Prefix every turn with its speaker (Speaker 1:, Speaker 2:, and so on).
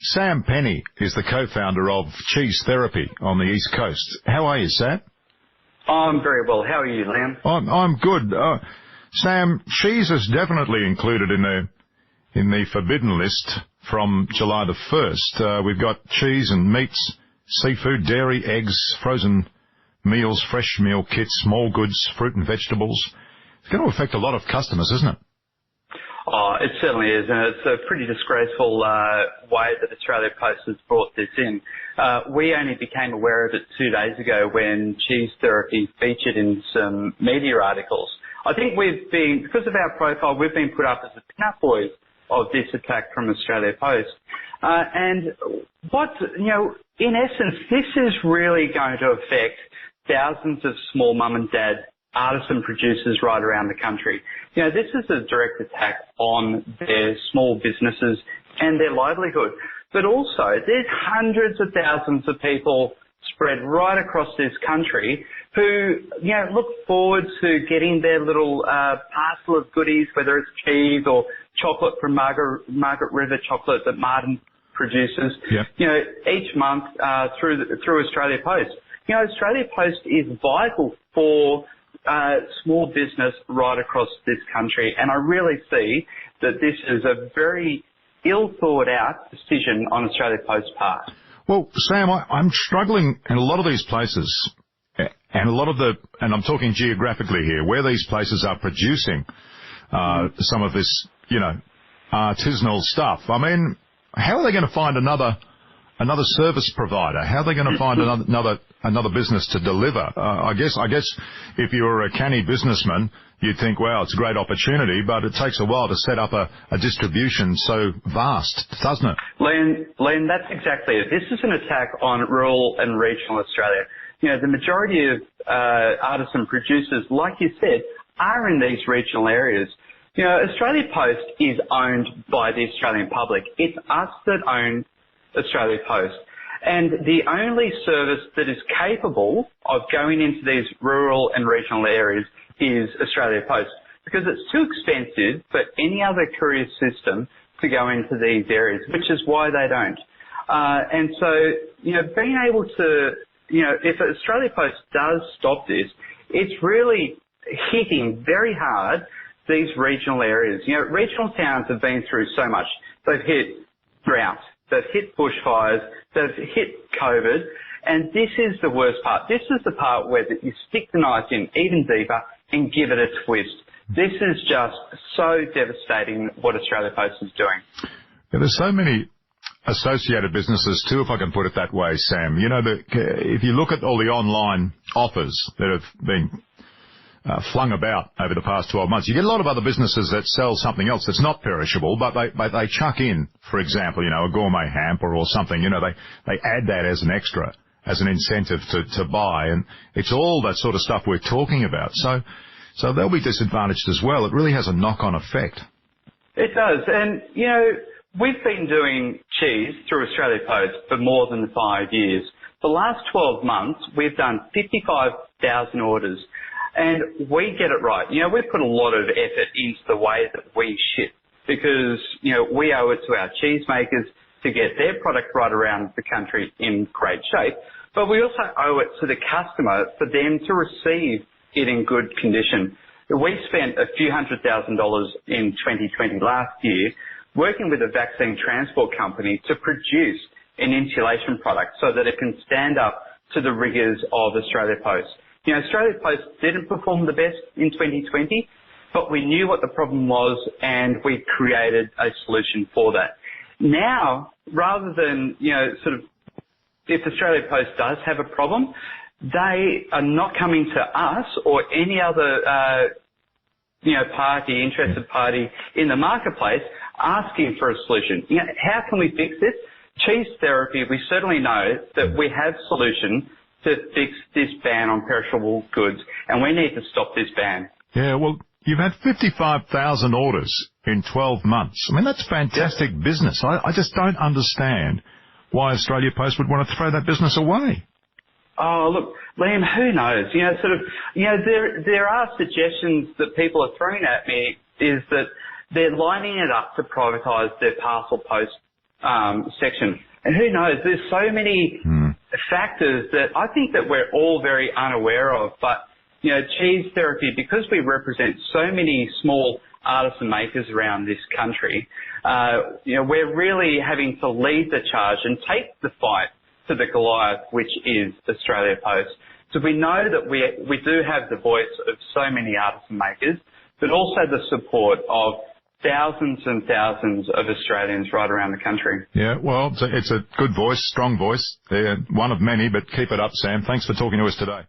Speaker 1: Sam Penny is the co-founder of Cheese Therapy on the East Coast. How are you, Sam?
Speaker 2: I'm very well. How are you, Liam?
Speaker 1: I'm good. Sam, cheese is definitely included in the forbidden list from July the 1st. We've got cheese and meats, seafood, dairy, eggs, frozen meals, fresh meal kits, small goods, fruit and vegetables. It's going to affect a lot of customers, isn't it?
Speaker 2: Oh, it certainly is, and it's a pretty disgraceful way that Australia Post has brought this in. We only became aware of it 2 days ago when Cheese Therapy featured in some media articles. I think because of our profile, we've been put up as the pin-up boys of this attack from Australia Post. And in essence, this is really going to affect thousands of small mum and dad artisan producers right around the country. This is a direct attack on their small businesses and their livelihood. But also, there's hundreds of thousands of people spread right across this country who, look forward to getting their little parcel of goodies, whether it's cheese or chocolate from Margaret River chocolate that Martin produces, each month through Australia Post. Australia Post is vital for small business right across this country, and I really see that this is a very ill thought out decision on Australia Post's part.
Speaker 1: Well, Sam, I'm struggling in a lot of these places, and I'm talking geographically here, where these places are producing some of this, artisanal stuff. I mean, how are they going to find another service provider? How are they going to find another business to deliver? I guess if you're a canny businessman, you'd think, wow, it's a great opportunity, but it takes a while to set up a distribution so vast, doesn't it?
Speaker 2: Len, that's exactly it. This is an attack on rural and regional Australia. The majority of artisan producers, like you said, are in these regional areas. Australia Post is owned by the Australian public. It's us that own Australia Post. And the only service that is capable of going into these rural and regional areas is Australia Post, because it's too expensive for any other courier system to go into these areas, which is why they don't. And so, being able to, if Australia Post does stop this, it's really hitting very hard these regional areas. Regional towns have been through so much. They've hit drought. They've hit bushfires, they've hit COVID, and this is the worst part. This is the part where you stick the knife in even deeper and give it a twist. This is just so devastating what Australia Post is doing.
Speaker 1: Yeah, there's so many associated businesses too, if I can put it that way, Sam. If you look at all the online offers that have been flung about over the past 12 months. You get a lot of other businesses that sell something else that's not perishable, but they chuck in, for example, a gourmet hamper or something. They add that as an extra, as an incentive to buy, and it's all that sort of stuff we're talking about. So they'll be disadvantaged as well. It really has a knock-on effect.
Speaker 2: It does, and we've been doing cheese through Australia Post for more than 5 years. The last 12 months, we've done 55,000 orders. And we get it right. We put a lot of effort into the way that we ship because, we owe it to our cheesemakers to get their product right around the country in great shape. But we also owe it to the customer for them to receive it in good condition. We spent a few $100,000 in 2020 last year working with a vaccine transport company to produce an insulation product so that it can stand up to the rigours of Australia Post. Australia Post didn't perform the best in 2020, but we knew what the problem was and we created a solution for that. Now, rather than, if Australia Post does have a problem, they are not coming to us or any other, interested party in the marketplace asking for a solution. How can we fix this? Cheese Therapy, we certainly know that we have solution to fix this ban on perishable goods, and we need to stop this ban.
Speaker 1: Yeah, well, you've had 55,000 orders in 12 months. I mean, that's fantastic business. I just don't understand why Australia Post would want to throw that business away.
Speaker 2: Oh, look, Liam, who knows? There are suggestions that people are throwing at me is that they're lining it up to privatise their parcel post section. And who knows, there's so many factors that I think that we're all very unaware of. But, you know, cheese therapy, because we represent so many small artisan makers around this country, you know, we're really having to lead the charge and take the fight to the Goliath, which is Australia Post. So we know that we do have the voice of so many artisan makers, but also the support of thousands and thousands of Australians right around the country.
Speaker 1: Yeah, well, it's a good voice, strong voice. One of many, but keep it up, Sam. Thanks for talking to us today.